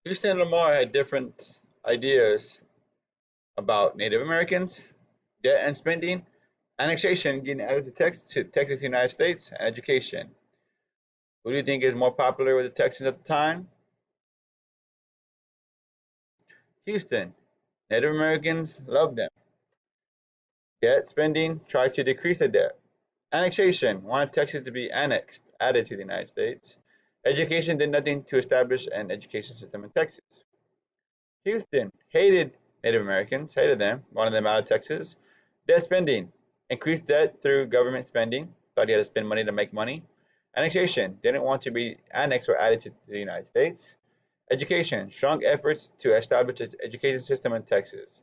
Houston and Lamar had different ideas about Native Americans, debt and spending, annexation, getting added to Texas, United States, and education. Who do you think is more popular with the Texans at the time? Houston. Native Americans loved them. Debt spending tried to decrease the debt. Annexation wanted Texas to be annexed, added to the United States. Education did nothing to establish an education system in Texas. Houston hated Native Americans, hated them, wanted them out of Texas. Debt spending, increased debt through government spending, thought he had to spend money to make money. Annexation, didn't want to be annexed or added to the United States. Education, strong efforts to establish an education system in Texas,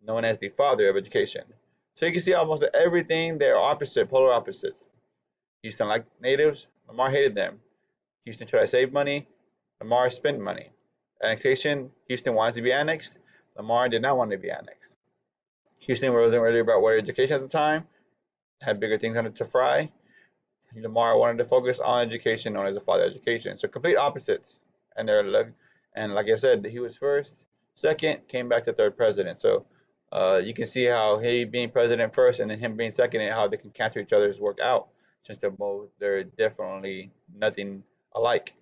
known as the father of education. So you can see almost everything, they're opposite, polar opposites. Houston liked natives, Lamar hated them. Houston tried to save money, Lamar spent money. Annexation, Houston wanted to be annexed, Lamar did not want to be annexed. Houston wasn't really about what education at the time, had bigger things on it to fry. Lamar wanted to focus on education, known as the father of education. So complete opposites. And like I said, he was first, second, came back to third president. So you can see how he being president first and then him being second, and how they can cancel each other's work out, since they're definitely nothing alike.